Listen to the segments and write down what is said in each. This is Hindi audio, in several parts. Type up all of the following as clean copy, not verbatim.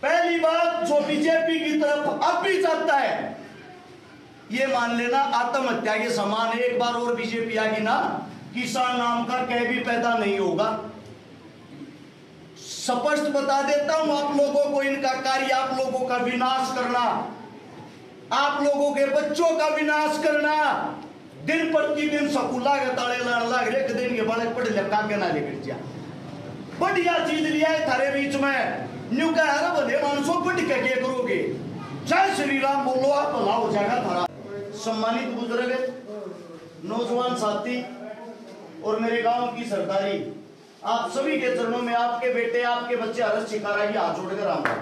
पहली बात जो बीजेपी की तरफ अब भी जाता है, ये मान लेना आत्महत्या के समान। एक बार और बीजेपी आएगी ना, किसान नाम का कह भी पैदा नहीं होगा। स्पष्ट बता देता हूं आप लोगों को, इनका कार्य आप लोगों का विनाश करना, आप लोगों के बच्चों का विनाश करना। दिन प्रतिदिन स्कूला के ताले लाने लग रहे, दिन के बालक पढ़ लिखा के ना लेकर जा बढ़िया चीज लिया है थारे बीच में। न्यू कह रहा भले मानसो पढ़ के क्या करोगे? जय श्री राम बोलो, आप भला हो जाएगा थारा। सम्मानित बुजुर्ग, नौजवान साथी और मेरे गांव की सरदारी, आप सभी के चरणों में आपके बेटे, आपके बच्चे हर्ष शिकारा की हाथ जोड़कर आऊंगा।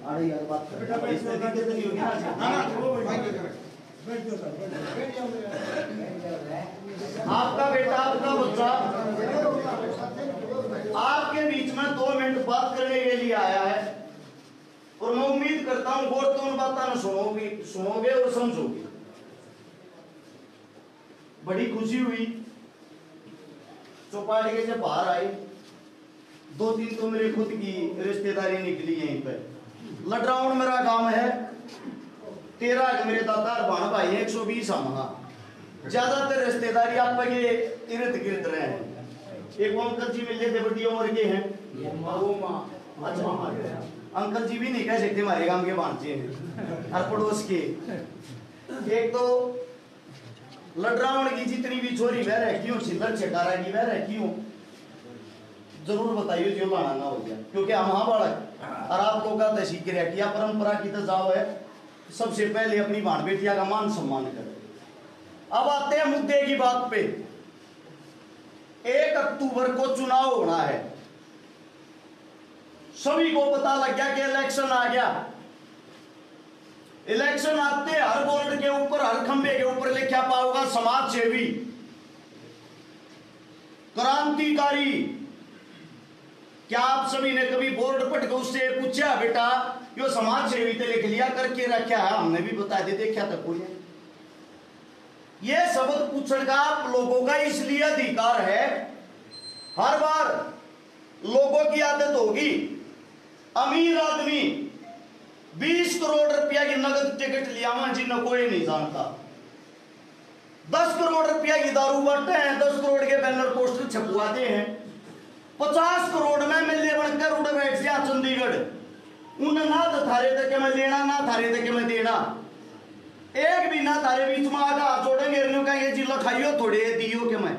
अरे यार बात आपका बेटा, आपका बच्चा आपके बीच में 2 मिनट बात करने के लिए आया है, और मैं उम्मीद करता हूं गौर तो उन बातों में सुनोगे और समझोगे। बड़ी खुशी हुई चौपाटी के जब बाहर आई, 2-3 तो मेरे खुद की रिश्तेदारी निकली यहीं पे। लडराउन मेरा गांव है, 13 मेरे दादा भाण भाई है, 120 हम। ज्यादातर रिश्तेदारी आप ये इर्द गिर्द रहे हैं। एक वो अंकल जी मिले थे, बड़ी उम्र के हैं। अच्छा, अंकल जी भी नहीं कह सकते, हमारे गांव के भांजे हैं, हर पड़ोस के। एक तो लडरावण की जितनी भी छोरी बह रखी हूँ, सिल्लर छकारा की बह रखी हूँ, जरूर बताइए जो लाना ना हो गया, क्योंकि हम बालक और आप लोग का तहसील क्रिया किया परंपरा की तो जाओ है, सबसे पहले अपनी भाण बेटिया का मान सम्मान करें। अब आते हैं मुद्दे की बात पे। 1 अक्टूबर को चुनाव होना है, सभी को पता लग गया कि इलेक्शन आ गया। इलेक्शन आते हर बोर्ड के ऊपर, हर खंबे के ऊपर लिखा पाओगा समाज सेवी, क्रांतिकारी। क्या आप सभी ने कभी बोर्ड पढ़ के उससे पूछा बेटा यो समाज सेवी तो लिख लिया करके रखा है? हमने भी बता दे, देखा तो कोई है। ये शब्द पूछने का आप लोगों का इसलिए अधिकार है। हर बार लोगों की आदत होगी, अमीर आदमी 20 करोड़ रुपया की नगद टिकट लिया हुआ जिन्हें कोई नहीं जानता, 10 करोड़ रुपया की दारू बांटते हैं, 10 करोड़ के बैनर पोस्टर छपवाते हैं, 50 करोड़ में मिले बनकर उड़ बैठ गया चंडीगढ़। उन्हें ना तो थारे तक मैं लेना, ना थारे तक मैं देना। एक भी ना थारे बीच में आगा जोड़ेंगे, कहेंगे जी लखाइयो थोड़े दियो के मैं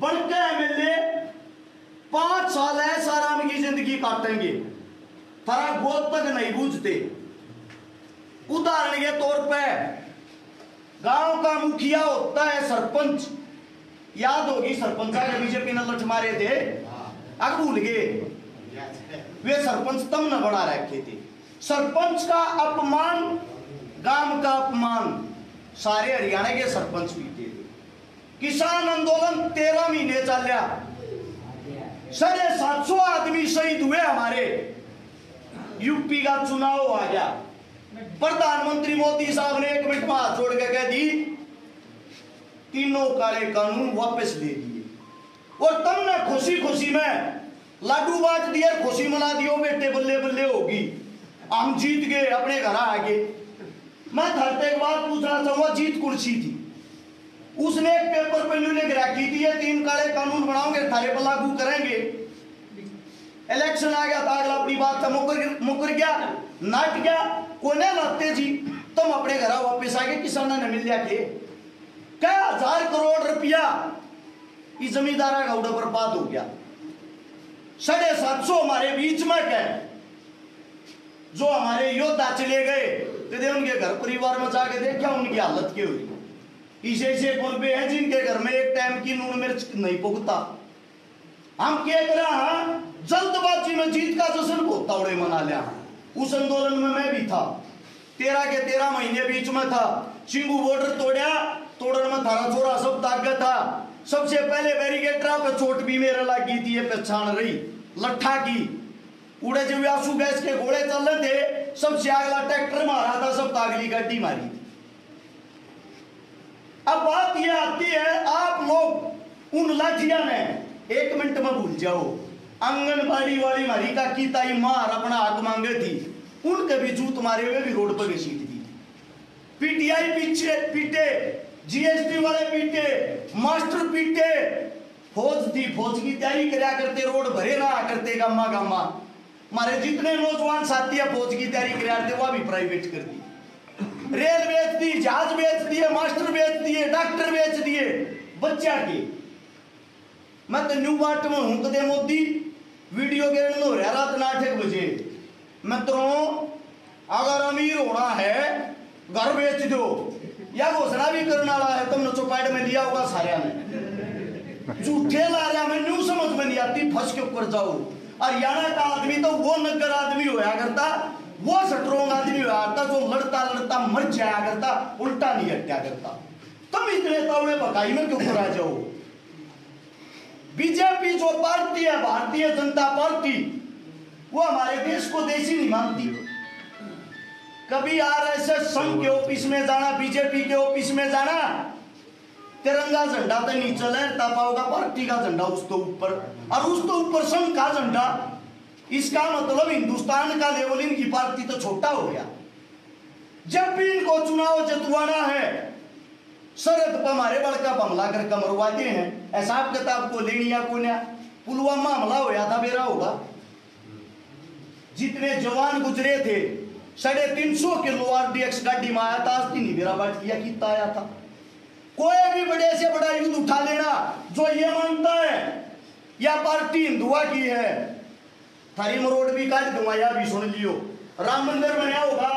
बनके मिले 5 साल है सारा की जिंदगी काटेंगे, थारा गोद तक नहीं बूझते। उदाहरण के तौर पे गांव का मुखिया होता है सरपंच, याद होगी सरपंच के बीजेपी ने लठ मारे थे, अब भूल गए, वे सरपंच तम न बना रखे थे। सरपंच का अपमान, गांव का अपमान सारे हरियाणा के सरपंच पीते थे। किसान आंदोलन 13 महीने चलिया, 750 आदमी शहीद हुए हमारे। यूपी का चुनाव आ गया, प्रधानमंत्री मोदी साहब ने 1 मिनट में हाथ जोड़ के कह दी तीनों काले कानून वापस ले दिए, और तुमने खुशी खुशी में लाडू बांट दिए, खुशी मना दियो, बेटे बल्ले बल्ले होगी, हम जीत गए, अपने घर आ गए। मैं धरते एक बात पूछना चाहूंगा, जीत कुर्सी थी, उसने एक पेपर पे लिख रखी थी ये 3 काले कानून बनाओगे थारे पर लागू करेंगे। इलेक्शन आ गया था, अगला अपनी बात था, मुकर गया, नाट गया, कोने लगते जी, तुम अपने घर वापस आ गए, किसानों ने मिल लिया के क्या 1000 करोड़ रुपया इस जमींदारा का उड़ा बर्बाद हो गया। 750 हमारे बीच में क्या, जो हमारे योद्धा चले गए तो उनके घर परिवार में जाके देखा उनकी हालत क्या हुई। ऐसे कौन पे हैं जिनके घर में एक टाइम की नून मिर्च नहीं पुगता। हम क्या कर रहे हैं, जल्दबाजी में जीत का जश्न बहुत तौड़े मना लिया। उस आंदोलन में मैं भी था, 13 के 13 महीने बीच में था। सिंगू बॉर्डर तोड़ा, तोड़न में थारा छोरा सब ताकत था। सबसे पहले बैरिकेडरा पे चोट भी मेरे लगी थी, ये पहचान रही लट्ठा की। उड़े जब आंसू गैस के घोड़े चल रहे थे, सबसे अगला ट्रैक्टर मारा था, सब अगली गड्डी मारी थी। अब बात यह आती है, आप लोग उन लाठिया ने 1 मिनट में भूल जाओ। आंगनबाड़ी वाली हमारी का की ताई मार अपना हक मांगे थी, उनके भी जूत मारे हुए भी रोड पर घसीट दी। पीटीआई पीछे पीटे, जीएसटी वाले पीटे, मास्टर पीटे, फौज थी, फौज की तैयारी कराया करते, रोड भरे ना करते गामा गामा। हमारे जितने नौजवान साथी है फौज की तैयारी कराया करते, वह भी प्राइवेट कर दी। रेल बेच दी, जहाज बेच दिए, मास्टर बेच दिए, डॉक्टर बेच दिए बच्चा के। मैं तो न्यू बात में हूं कदे मोदी वीडियो गेम हो रहा रात 8 बजे। मित्रों, अगर अमीर होना है घर बेच दो, या घोषणा भी करने वाला है, तुमने चौपाट में लिया होगा सारे ने। झूठे ला रहा मैं न्यू समझ में नहीं आती, फंस के ऊपर जाओ। हरियाणा का आदमी तो वो नगर आदमी होया करता, वो स्ट्रोंग आदमी होया करता, जो लड़ता लड़ता मर जाया करता, उल्टा नहीं हत्या करता। तुम इतने तवड़े बकाई में क्यों आ जाओ? बीजेपी जो पार्टी है, भारतीय जनता पार्टी, वो हमारे देश को देशी नहीं मानती। कभी आरएसएस संघ के ऑफिस में जाना, बीजेपी के ऑफिस में जाना, तिरंगा झंडा तो नीचे लहरता पाओगा, पार्टी का झंडा उसके ऊपर, और उसके ऊपर संघ का झंडा। इसका मतलब हिंदुस्तान का लेवल इनकी पार्टी तो छोटा हो गया। जब भी इनको चुनाव जितवाना है, सरहद पर हमारे बड़का हमला करके मरवाते हैं। हिसाब किताब को लेनिया को ना, पुलवामा हमला होया था मेरा होगा, जितने जवान गुजरे थे 350 किलो आरडीएक्स गाड़ी में आया था, आज नहीं मेरा बाट किया कितना आया था। कोई भी बड़े से बड़ा युद्ध उठा लेना, जो ये मानता है या पार्टी हिंदुआ की है, थारी मरोड़ भी काट दूंगा, या भी सुन लियो। राम मंदिर बनाया होगा,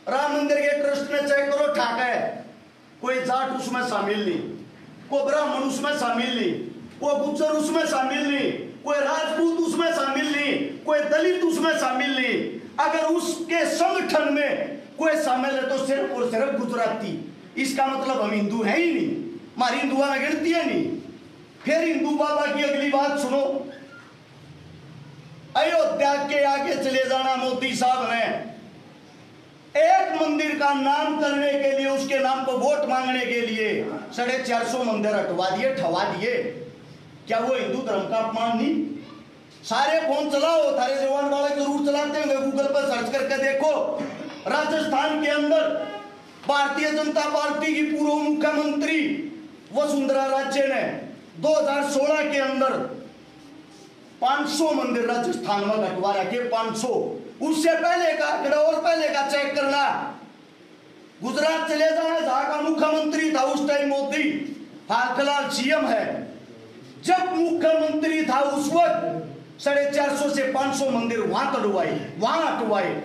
राम मंदिर के ट्रस्ट में चेक करो, ठाक है, कोई जाट उसमें शामिल नहीं, कोई ब्राह्मण उसमें शामिल नहीं, कोई गुज्जर उसमें शामिल नहीं, कोई राजपूत उसमें शामिल नहीं, कोई दलित उसमें शामिल नहीं। अगर उसके संगठन में कोई शामिल है तो सिर्फ और सिर्फ गुजराती। इसका मतलब हम हिंदू है ही नहीं, हमारी हिंदुआ में गिनती है नहीं। फिर हिंदू बाबा की अगली बात सुनो, अयोध्या के आगे चले जाना। मोदी साहब ने एक मंदिर का नाम करने के लिए, उसके नाम पर वोट मांगने के लिए 450 मंदिर हटवा दिए, ठवा दिए। क्या वो हिंदू धर्म का अपमान नहीं? सारे फोन चलाओ, थारे जवान वाले जरूर चलाते होंगे, गूगल पर सर्च करके देखो। राजस्थान के अंदर भारतीय जनता पार्टी की पूर्व मुख्यमंत्री वसुंधरा राजे ने 2016 के अंदर 500 मंदिर राजस्थान में घटवा रखे, 500। उससे पहले का आंकड़ा और पहले का चेक करना। गुजरात चले जाना, जहां का मुख्यमंत्री था उस टाइम मोदी, फिलहाल सीएम है। जब मुख्यमंत्री था उस वक्त 450 से 500 मंदिर वहां हटवाए।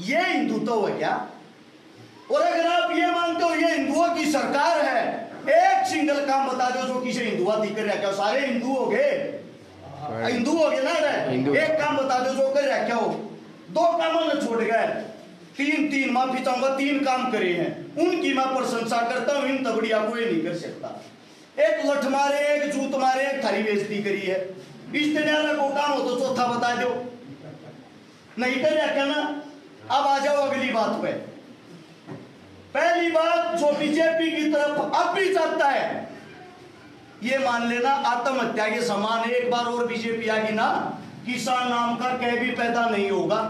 ये हिंदुत्व है क्या? और अगर आप ये मानते हो ये हिंदुओं की सरकार है, एक सिंगल काम बता दो जो किसी हिंदुआ दिक्कत रह गया। सारे हिंदू हो गए, हिंदू हो गए ना रे, एक काम बता दो जो कर रखा हो। 2 कामों ने छोड़ गए, 3 माफी चाहूंगा, 3 काम करे हैं, उनकी मैं प्रशंसा करता हूं। इन तबड़िया कोई नहीं कर सकता। एक लठ मारे, एक जूत मारे, एक थारी बेइज्जती करी है। इस तरह को काम हो तो चौथा बता दो, नहीं कर रखा ना। अब आ जाओ अगली बात पे। पहली बात जो बीजेपी की तरफ अब भी जाता है, ये मान लेना आत्महत्या के समान। एक बार और बीजेपी आएगी ना, किसान नाम का कह भी पैदा नहीं होगा।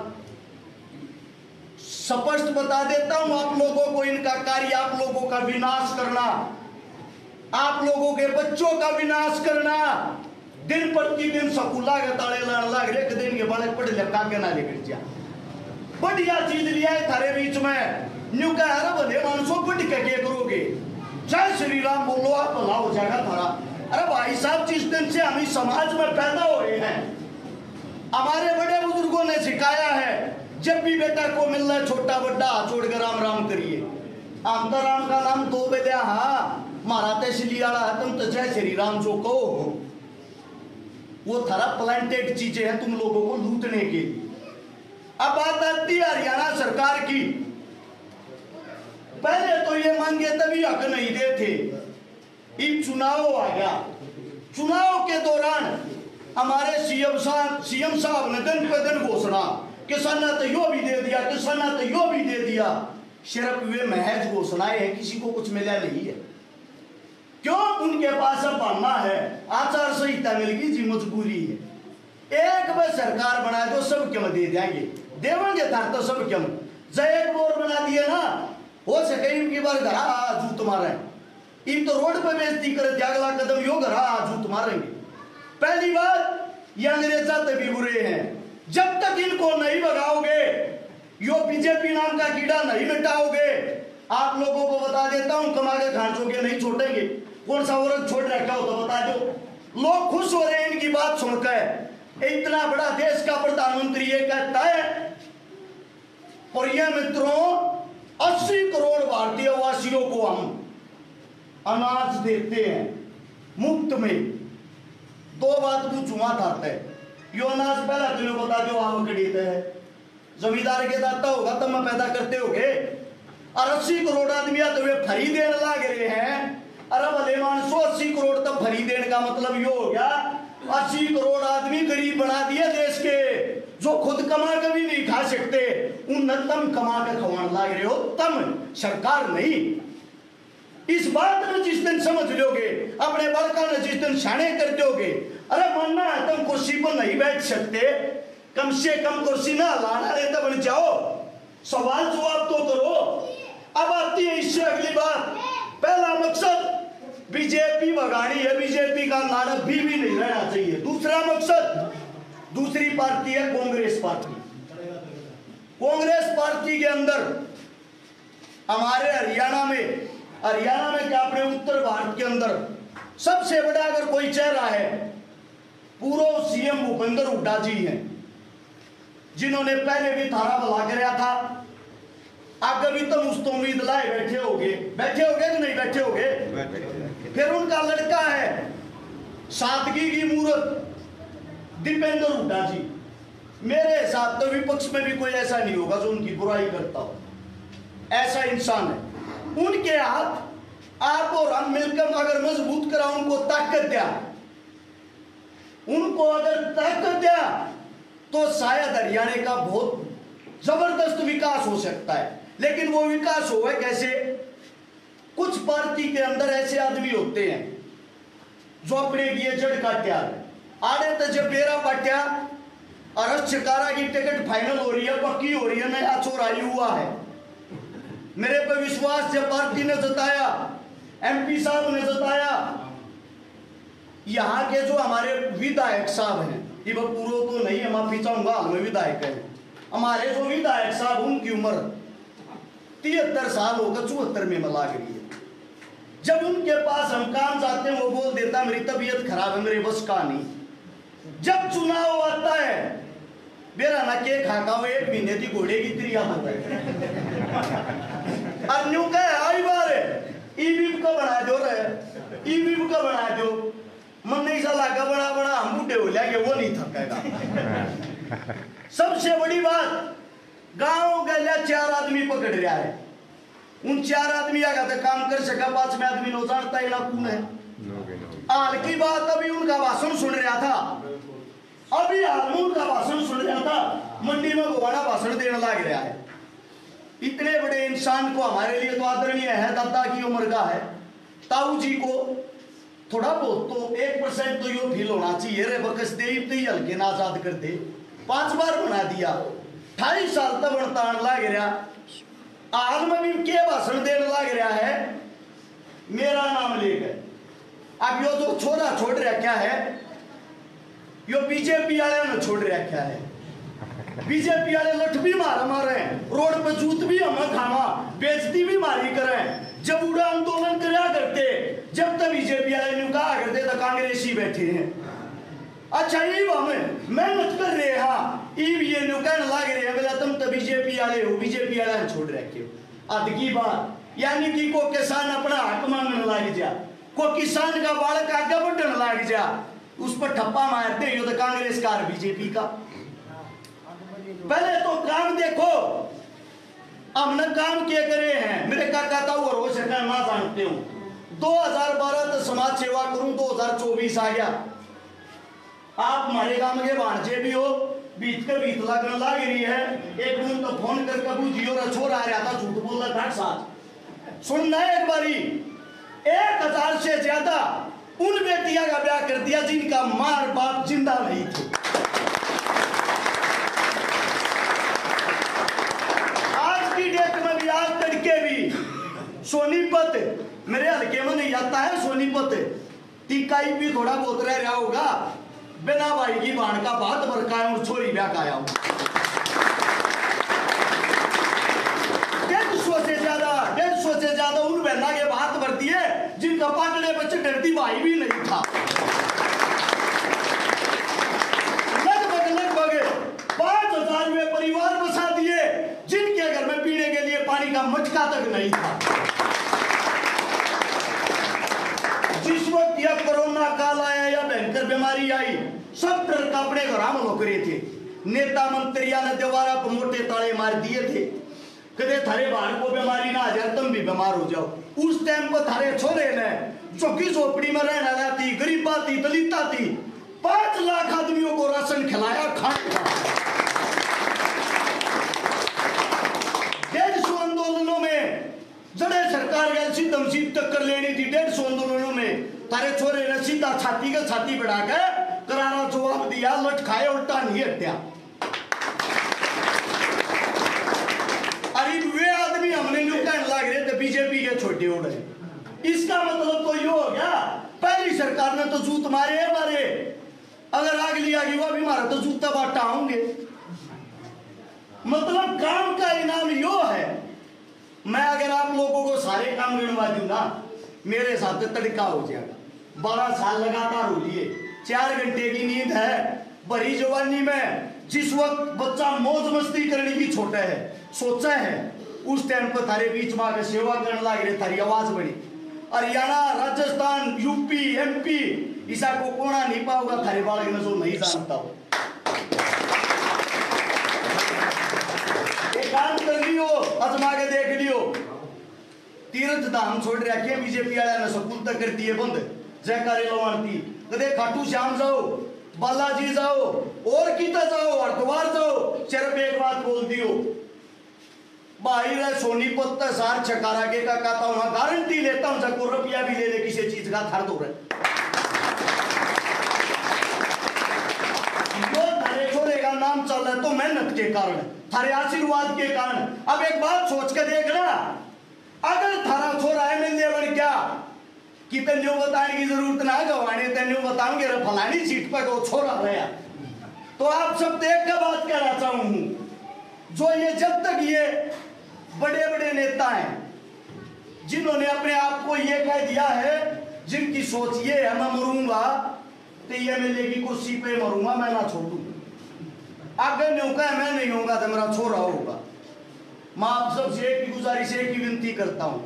स्पष्ट बता देता हूं आप लोगों को, इनका कार्य आप लोगों का विनाश करना, आप लोगों के बच्चों का विनाश करना। दिन प्रतिदिन स्कूला के ताले लग रहे, दिन के बालक पढ़ लिखा के ना लेकर जा। बढ़िया चीज लिया है थारे बीच में, न्यू कह रहा भले मानसो बढ़ के करोगे, जय श्री राम बोलो, आप भला हो जाएगा थारा। अरे भाई साहब, जिस दिन से हम इस समाज में पैदा हो रहे हैं, हमारे बड़े बुजुर्गों ने सिखाया है, जब भी बेटा को मिल रहा है छोटा बड़ा हाथ जोड़ कर राम राम करिए। हम तो राम का नाम 2 बेटा, हाँ मारा तो इसलिए है, तुम तो जय श्री राम जो कहो। वो थारा प्लांटेड चीजें हैं तुम लोगों को लूटने के लिए। अब बात आती है हरियाणा सरकार की। पहले तो ये मांगे तभी हक नहीं देते, इन चुनाव आ गया। चुनाव के दौरान हमारे सीएम साहब ने दिन पे दिन घोषणा, किसाना तो यो भी दे दिया, किसाना तो यो भी दे दिया। सिर्फ वे महज घोषणाएं हैं, किसी को कुछ मिला नहीं है। क्यों? उनके पास अब बहाना है, आचार संहिता मिल गई जी, मजबूरी है। एक बार सरकार बना दो सब क्यों दे देंगे, देवेंगे था तो सब क्यों। जब एक बोर बना दिए ना, हो सके इनकी बार घरा जूत मारे, इन तो रोड पे बेइज्जती करे, अगला कदम यो घरा जूत मारेंगे। पहली बात, ये अंग्रेजा तभी बुरे हैं, जब तक इनको नहीं भगाओगे, यो बीजेपी नाम का कीड़ा नहीं मिटाओगे, आप लोगों को बता देता हूं, कमा के खांचोगे नहीं छोड़ेंगे। कौन सा औरत छोड़ रखा हो तो बता दो। लोग खुश हो रहे हैं इनकी बात सुनकर, इतना बड़ा देश का प्रधानमंत्री ये कहता है। और ये मित्रों, 80 करोड़ भारतीय वासियों को हम अनाज देते हैं मुफ्त में। दो बात पूछूंगा था, यो अनाज पहला तुम्हें बता दो आप खरीदते हैं, जमींदार के दाता होगा तब मैं पैदा करते होगे। और 80 करोड़ आदमी तो वे फ्री देने लग रहे हैं। अरे भले मानसो 80 करोड़ तक फ्री देने का मतलब यो हो गया, 80 करोड़ आदमी गरीब बना दिए देश के, जो खुद कमा के भी नहीं खा सकते, उन तम कमा के खवाने लग रहे हो, तम सरकार नहीं। इस बात में जिस दिन समझ लोगे, अपने बालका ने जिस दिन शाने कर दोगे, अरे मानना है तुम कुर्सी पर नहीं बैठ सकते, कम से कम कुर्सी ना लाना रहता बन जाओ, सवाल जवाब तो करो। अब आती है इससे अगली बात। पहला मकसद बीजेपी भगानी है, बीजेपी का नाटक भी नहीं रहना चाहिए। दूसरा मकसद, दूसरी पार्टी है कांग्रेस पार्टी। कांग्रेस पार्टी के अंदर हमारे हरियाणा में क्या अपने उत्तर भारत के अंदर सबसे बड़ा अगर कोई चेहरा है, पूर्व सीएम भूपेंद्र हुड्डा जी हैं, जिन्होंने पहले भी थारा भला कराया था। आगे भी तुम उस तो उम्मीद लाए बैठे होगे कि नहीं बैठे होगे। फिर उनका लड़का है सादगी की मूर्त दीपेंद्र हुड्डा जी। मेरे हिसाब तो विपक्ष में भी कोई ऐसा नहीं होगा जो उनकी बुराई करता हो, ऐसा इंसान है। उनके हाथ आप और हम मिलकर अगर मजबूत करा, उनको ताकत दिया, उनको अगर ताकत दिया तो शायद हरियाणा का बहुत जबरदस्त विकास हो सकता है। लेकिन वो विकास होगा कैसे? कुछ पार्टी के अंदर ऐसे आदमी होते हैं जो अपने लिए जड़ काट्या आड़े तो जब बेरा पाट्या और शिकारा की टिकट फाइनल हो रही है, पक्की हो रही है, नया चोराई हुआ है। मेरे पे विश्वास जब पार्टी ने जताया, एमपी साहब ने जताया, यहाँ के जो हमारे विधायक साहब हैं, ये वो पूरा तो नहीं है, माफी चाहूंगा, हमें विधायक है, हमारे जो विधायक साहब उनकी उम्र 73 साल होकर 74 में मिला गई है। जब उनके पास हम काम जाते हैं, वो बोल देता मेरी तबीयत खराब है, मेरे बस का नहीं। जब चुनाव आता है, मेरा ना के खाका हुए 1 महीने की घोड़े की त्रिया होता है। और न्यू कहे आई बार ईवीएम का बना दो रे, ईवीएम का बना दो, मन नहीं सा लागा बड़ा हम बूढ़े हो जाएंगे, वो नहीं थकेगा। सबसे बड़ी बात, गांव गया 4 आदमी पकड़ रहा है, उन 4 आदमी आगा तो काम कर सका, 5वें आदमी नो जानता है ना कौन है। हाल की बात, अभी उनका भाषण सुन रहा था, अभी हाल में उनका भाषण सुन रहा था, मंडी में गोवाड़ा भाषण देने लग रहा है। इतने बड़े इंसान को हमारे लिए तो आदरणीय है, दादा की उम्र का है, ताऊ जी को थोड़ा बहुत तो 1% तो यो फील होना चाहिए रे, बकस दे तो ही हल्के ना आजाद कर दे। 5 बार बना दिया, 28 साल तक बनतान लग रहा, आज में भी के भाषण देने लग रहा है, मेरा नाम लेकर। अब यो जो छोरा छोड़ रखा है, यो बीजेपी वाले ने छोड़ रखा है। बीजेपी वाले लठ भी मारे, रोड पे जूत भी हम खावा, बेइज्जती भी मारी करें। जब उड़ा आंदोलन करा करते, जब तक बीजेपी वाले ने कहा करते तो कांग्रेसी बैठे हैं। अच्छा ये हमें मेहनत कर रहे हैं, ये कहने लग रहे हैं बोला तुम तो बीजेपी वाले हो, बीजेपी वाले ने छोड़ रखे हो। अद की बात, यानी कि को किसान अपना हक मांगने लग जा, को किसान का बालक आगे बढ़ने लग जा, उस पर ठप्पा मारते हो तो कांग्रेस का और बीजेपी का। पहले तो काम देखो, हमने काम किए करे हैं। मेरे काका ताऊ और हो सका ना जानते हूँ, 2012 तो समाज सेवा करूं, 2024 आ गया। आप हमारे गांव के भांजे भी हो, बीत लगने लग रही है। एक दिन तो फोन कर कबू जियो छोर आ रहा था, झूठ बोल रहा था साथ सुनना है एक बारी। 1000 से ज्यादा उन बेटियां का ब्याह कर दिया जिनका मार बाप जिंदा नहीं थे। आज की डेट में भी, आज तड़के भी सोनीपत, मेरे हल्के में नहीं आता है सोनीपत, टिकाई भी थोड़ा बहुत रह रहा होगा, बिना भाई की बाण का बात बरका है और छोरी ब्याह का आया हूं। 150 से ज्यादा उन बहना के बात भरती है जिनका पाटले बच्चे डरती भाई भी नहीं था। लगभग 5000 में परिवार बसा दिए जिनके घर में पीने के लिए पानी का मटका तक नहीं था। जिस वक्त यह कोरोना काल आया या भयंकर बीमारी आई, सब डर अपने घर में लोग रहे थे। नेता मंत्रियों ने दोबारा मोटे ताले मार दिए थे, कदे थारे बाहर को बीमारी ना आ जाए, तुम भी बीमार हो जाओ। उस टाइम पर थारे छोरे ने झुग्गी झोपड़ी में रहने वाला थी, गरीबा थी, दलिता थी, 5 लाख आदमियों को राशन खिलाया, खाने का। 150 आंदोलनों में जड़े सरकार गए सीधम सीध टक्कर लेनी थी। 150 आंदोलनों में थारे छोरे ने सीधा छाती का छाती बढ़ा के करारा जवाब दिया, लट खाए उल्टा नहीं हत्या। वे आदमी हमने न्यू कहने लग रहे थे बीजेपी के छोटे उड़े। इसका मतलब तो ये हो गया, पहली सरकार ने तो जूत मारे है मारे, अगर आग लिया गई वो भी मारा तो जूता बाटा होंगे। मतलब काम का इनाम यो है। मैं अगर आप लोगों को सारे काम गिनवा दूंगा, मेरे साथ तड़का हो जाएगा। 12 साल लगातार हो लिए, 4 घंटे की नींद है, भरी जवानी में जिस वक्त बच्चा मौज मस्ती करने की छोटा है, सोचा है उस टाइम पर थारे बीच में आगे सेवा करने लग रहे, थारी आवाज बड़ी। हरियाणा, राजस्थान, यूपी, एमपी, ईसा को कोना नहीं पाओगा थारे बालक में जो नहीं जानता हो। एक काम कर लियो, आजमा के देख लियो, तीर्थ धाम छोड़ रखे बीजेपी वाला ने, स्कूल तक कर दिए बंद, जयकारे लवानती, कदे खाटू श्याम जाओ, बालाजी जाओ, और कितना जाओ, हरिद्वार जाओ, सिर्फ एक बात बोल दियो, भाई रे सोनीपत सार चकारा के का कहता हूं, गारंटी लेता हूं, जब रुपया भी ले ले किसी चीज का थर दो रहे। जो थारे छोरे का नाम चल रहा है तो मेहनत के कारण, थारे आशीर्वाद के कारण। अब एक बात सोच के देखना, अगर थारा छोरा है मिलने बन क्या कि तेन्यू बताने की जरूरत ना गवाने, तेन्यू बताऊंगे फलानी सीट पर वो छोरा रहा, तो आप सब देख के बात कहना चाहूं, जो ये जब तक ये बड़े बड़े नेता हैं जिन्होंने अपने आप को ये कह दिया है, जिनकी सोच ये है मैं मरूंगा तो ये मिले की कुर्सी पे मरूंगा, मैं ना छोड़ू, अगर नहीं होगा मैं नहीं होगा तो मेरा छोरा होगा। मैं आप सबसे एक ही गुजारिश, एक ही विनती करता हूं,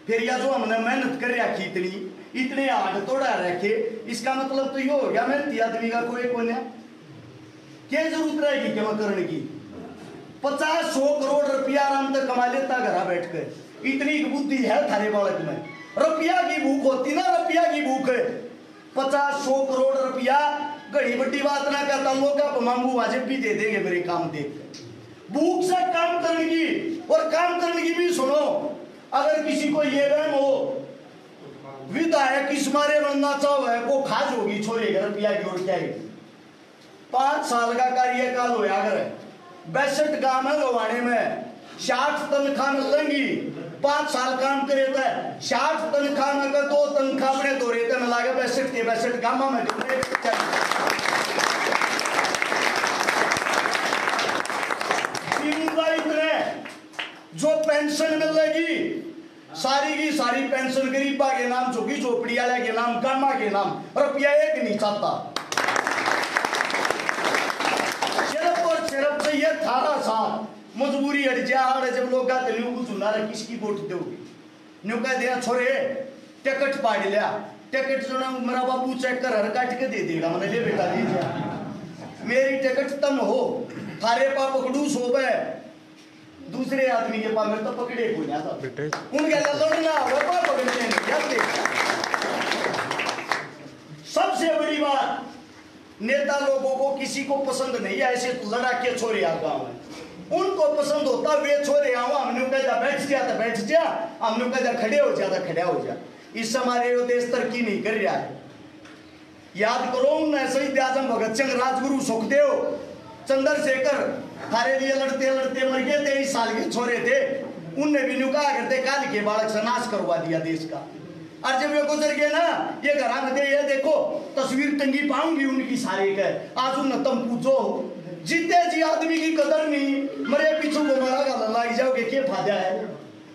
फिर या जो हमने मेहनत कर रखी इतने आग तोड़ा रखे, इसका मतलब तो ये हो गया मेहनती आदमी का कोई कोई क्या जरूरत रहेगी क्या करने की। 50-100 करोड़ रुपया आराम तक कमा लेता घर बैठकर, इतनी बुद्धि है थारे बालक में। रुपया की भूख होती ना, रुपया की भूख, 50-100 करोड़ रुपया घड़ी बड़ी बात ना कहता, लोग आप मांगू आज भी दे देंगे मेरे काम देख। भूख से काम करने की, और काम करने की भी सुनो, अगर किसी को ये वहम हो विधायक किस मारे बनना चाहो है, वो खाज होगी छोरे रुपया की और क्या 5 साल का कार्यकाल हो अगर 62 गांव है गवाने में, 60 तनख्वाह मिलेंगी, 5 साल काम करे तो 60 तनख्वाह में 2 तनख्वाह अपने दो रहते में लागे 62 गांव में। जो पेंशन मिलेगी सारी की सारी पेंशन गरीबा के नाम, झुग्गी झोपड़ी वाले के नाम, गामा के नाम, रुपया एक नहीं चाहता। सिर्फ और सिर्फ से ये 18 साल मजबूरी हट जा, जब लोग कहते न्यू कुछ सुना रहे किसकी वोट दोगे, न्यू कह दिया छोरे टिकट पाड़ लिया, टिकट जो ना मेरा बाबू चेक कर हर काट के दे देगा, मैंने ले बेटा ले जा, मेरी टिकट तम हो, थारे पा पकड़ू सोबे दूसरे आदमी के पास, तो पकड़े को जाता उनके लड़ना वो पकड़ते नहीं। सबसे बड़ी बात, नेता लोगों को किसी को पसंद नहीं है ऐसे लड़ाके छोरे आ गाँव में, उनको पसंद होता वे छोरे आओ, हमने कहा बैठ जा तो बैठ जा, हमने कहा खड़े हो जा तो खड़ा हो जा। इस हमारे यो देश तरक्की नहीं कर रहा है। याद करो न शहीद आजम भगत सिंह, राजगुरु सुखदेव, चंद्रशेखर थारे लिए लड़ते लड़ते मर गए थे, 23 साल के छोरे थे, उनने भी नुका करते काल के बालक से नाश करवा दिया देश का। और जब ये गुजर गए ना, ये घरा में ये देखो तस्वीर टंगी पाऊंगी उनकी सारे के, आज उन तुम पूछो जीते जी आदमी की कदर नहीं, मरे पीछू को मरा गाला लाग जाओगे, क्या फायदा है?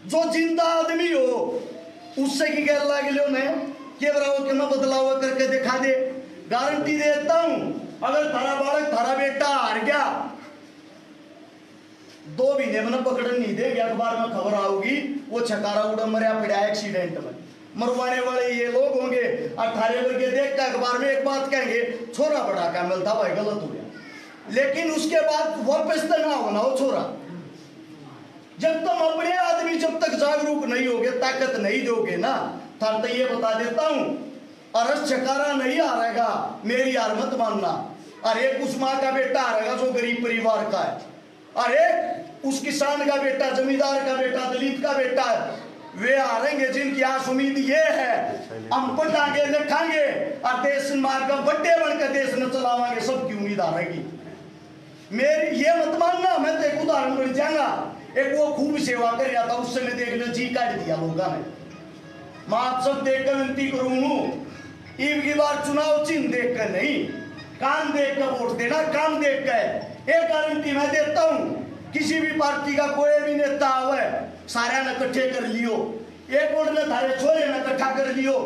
जो जिंदा आदमी हो उससे की कह लाग लो ने के बराबर के मैं बदलाव करके दिखा दे। गारंटी देता हूं अगर थारा बालक थारा बेटा हार गया 2 महीने में पकड़ नहीं देंगे, अखबार में खबर आऊगी वो छकारा उड़ा मरिया पड़ा एक्सीडेंट में। मरवाने वाले ये लोग होंगे, 18 वर्ग देख कर अखबार में एक बात कहेंगे, छोरा बड़ा क्या मिलता भाई गलत हो गया, लेकिन उसके बाद वापस तो ना होना वो छोरा। जब तुम अपने आदमी जब तक जागरूक नहीं होगे, ताकत नहीं दोगे ना, तो ये बता देता हूं अरस छकारा नहीं हारेगा, मेरी हार मत मानना। अरे उस माँ का बेटा हारेगा जो गरीब परिवार का है, अरे उस किसान का बेटा, जमींदार का बेटा, दलित का बेटा है, वे हारेंगे जिनकी आस उम्मीद ये है हम पढ़ांगे लिखांगे और देश मार्ग का बड्डे बनकर देश न चलावांगे, सबकी उम्मीद हारेगी। मेरी ये मत मानना। मैं तो एक उदाहरण मिल जाऊंगा, एक वो खूब सेवा कर रहा था, उस समय देख लो जी काट दिया लोगों ने। मैं आप सब देख कर विनती करूँ, ईब की बार चुनाव चिन्ह देख कर नहीं, काम देख कर वोट देना, काम देख कर। एक गारंटी मैं देता हूँ, किसी भी पार्टी का कोई भी नेता आवे सारे ने इकट्ठे कर लियो, एक वोट ने थारे छोरे ने इकट्ठा कर लियो,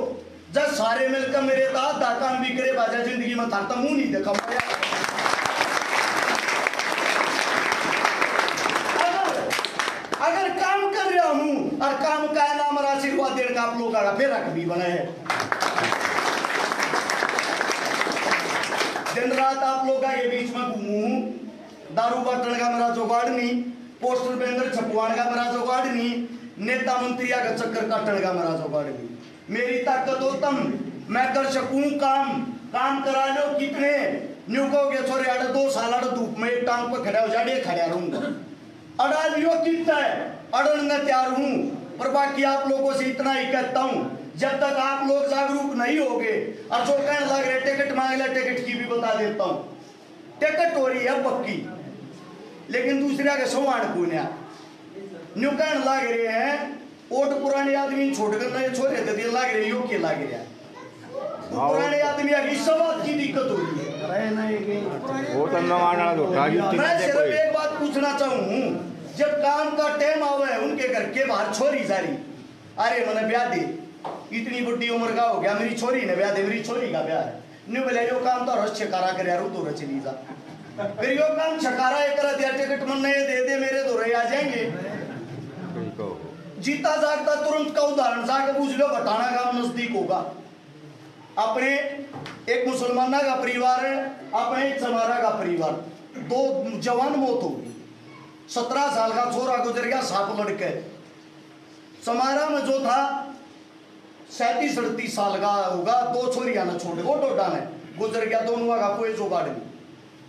जब सारे मिलकर मेरे आधा काम भी करे बाजा जिंदगी में थारता मुंह नहीं देखा। अगर काम कर रहा हूं और काम का नाम आशीर्वाद देने का आप लोग का फिर भी बना है। दिन रात आप लोग के बीच में घूमू, दारू बांटने का मेरा जुगाड़ नहीं, पोस्टर बैंगर छपवाने का मेरा जुगाड़ नहीं, नेता मंत्रिया का चक्कर काटने का मेरा जुगाड़ नहीं। मेरी ताकत हो तम मैं कर सकूं काम करा लो कितने न्यू कहोगे छोरे अड़ 2 साल अड़ धूप में एक टांग पर खड़ा हो जाड़े खड़ा रहूंगा, अड़ा लियो कितना है अड़ने तैयार हूं। पर बाकी आप लोगों से इतना ही कहता हूं, जब तक आप लोग जागरूक नहीं होगे और जो कहने लग रहे टिकट मांग ले, टिकट की भी बता देता हूं, टिकट हो रही है पक्की, लेकिन दूसरे के सोवान को न्यू कहने लग रहे हैं वोट पुराने आदमी छोड़कर नए छोरे दे लग रहे यो के लग रहा है, पुराने आदमी की सब की दिक्कत हो रही है। मैं सिर्फ एक बात पूछना चाहूँ, जब काम का टाइम आवे उनके घर के बाहर छोरी जारी, अरे मैंने ब्याह दे, इतनी बड़ी उम्र का हो गया, मेरी छोरी ने ब्याह दे, मेरी छोरी का ब्याह है, न्यू बोले यो काम तो रस छकारा कर यार तो चली जा, फिर यो काम छकारा एक कर दिया, टिकट मन दे मेरे दौरे आ जाएंगे। जीता जागता तुरंत का उदाहरण जाके पूछ लो, बटाना गांव नजदीक होगा, अपने एक मुसलमाना का परिवार है, अपने एक समारा का परिवार, 2 जवान मौत हो गई, 17 साल का छोरा गुजर गया, 7 लड़के। समारा में जो था 37-38 साल का होगा, 2 छोरियां ने छोड़े, वो डोडा ने गुजर गया, दोनों का कोई जुगाड़ नहीं।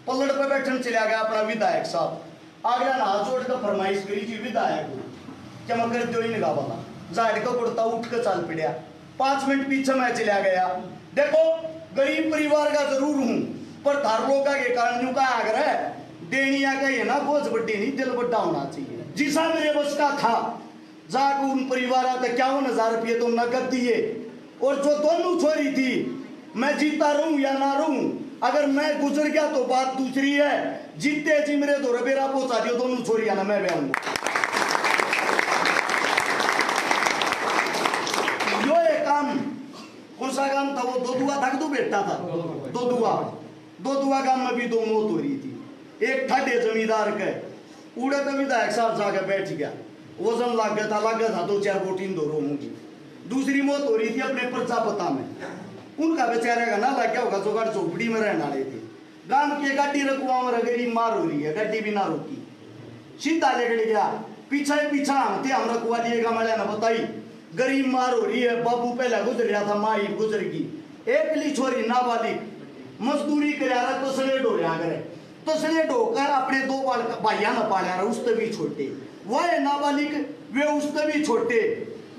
पलड़ पे बैठन चला गया अपना विधायक साहब, आगरा ना हाथ जोड़ कर फरमाइश करी थी विधायक को, क्या मैं कर दो ही निगाह वाला, जाड़ का कुर्ता उठ कर चाल पड़ा, 5 मिनट पीछे मैं चला गया। देखो गरीब परिवार का जरूर हूं, पर धारलों का ये कारण का आग्रह देनिया का ये ना बोझ बड्डी नहीं, दिल बड्डा होना चाहिए। जिसा मेरे बस का था जाकर उन परिवार 51,000 रुपये तो नकद दिए, और जो दोनों छोरी थी मैं जीता रहूं या ना रहूं, अगर मैं गुजर गया तो बात दूसरी है, जीते जी मेरे दो रबेरा पहुंचा दियो दोनों छोरिया ना, मैं ब्याऊंगा। यो एक काम कौन सा काम था, वो 2 दुआ था कि 2 बेटा था, 2 दुआ काम में भी 2 मौत हो रही थी। एक ठाडे जमींदार के उड़े तो विधायक साहब जाकर बैठ गया, वजन लग गया था 2-4 बोटी दोनों मुझे। दूसरी मौत हो रही थी अपने प्रजापता में, उनका बेचारे का ना लग गया होगा, जोगाड़ चौपड़ी में रहने वाले थे, गांव की गाड़ी रखवा में गरीब मार हो रही है, गाड़ी भी ना रोकी, सीधा लेकर गया पीछा हम थे, हम रखवा दिएगा मैंने ना बताई, गरीब मार हो रही है, बाबू पहले गुजर रहा था, माँ ही गुजर गई, एकली छोरी नाबालिग मजदूरी करा रहा तो स्लेट हो रहा करे, तो स्लेट होकर अपने 2 भाइया न पाला रहा, उससे भी छोटे, वह नाबालिग वे उससे भी छोटे,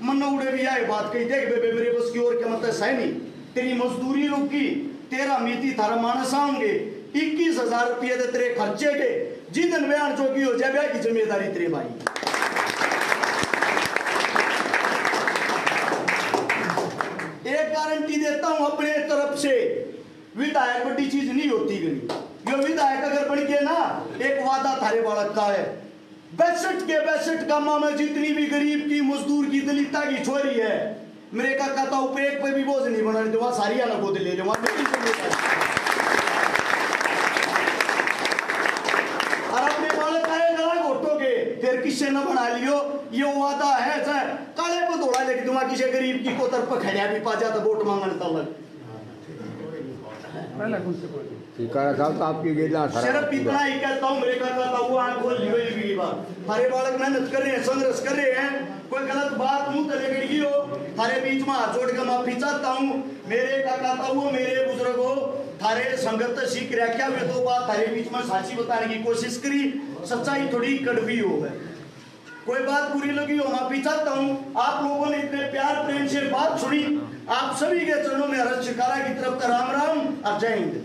मन उड़े भी आए बात कही देख बेबे मेरे बस की और क्या मतलब सही नहीं तेरी मजदूरी रुकी तेरा मीति थारा मानस आऊंगे 21,000 रुपये दे तेरे खर्चे के जिदन बयान चौकी हो जाए ब्याह की जिम्मेदारी तेरे भाई। एक गारंटी देता हूं अपने तरफ से विधायक बड़ी चीज नहीं होती गई। यो विधायक अगर बन के ना एक वादा थारे बालक का है 62 गांव में जितनी भी गरीब की मजदूर की दलिता की छोरी है मेरे का कहता हूं एक पे भी बोझ नहीं बनाने दूंगा सारी अलग गोद ले लूंगा और अपने बालक आए गला घोटोगे फिर किससे न बना लियो ये वादा है सर काले पे दौड़ा लेके दूंगा किसी गरीब की को तरफ खड़िया भी पा जाता वोट मांगने तक साहब आपकी सिर्फ इतना ही कहता हूँ मेरे का कहता हुआ आंख खोल लियो ये भी बात थारे बालक मेहनत कर रहे हैं संघर्ष कर रहे हैं कोई गलत बात मुंह तले गई हो थारे बीच में हाथ जोड़ के माफी चाहता हूँ मेरे का कहता हुआ मेरे बुजुर्गों थारे संगत सीख रखा हुए तो बात थारे बीच में साची बताने की कोशिश करी सच्चाई थोड़ी कड़वी हो गई कोई बात बुरी लगी हो माफी चाहता हूँ आप लोगों ने इतने प्यार प्रेम से बात सुनी आप सभी के चरणों में हर्ष शिकारा की तरफ राम राम और जय हिंद।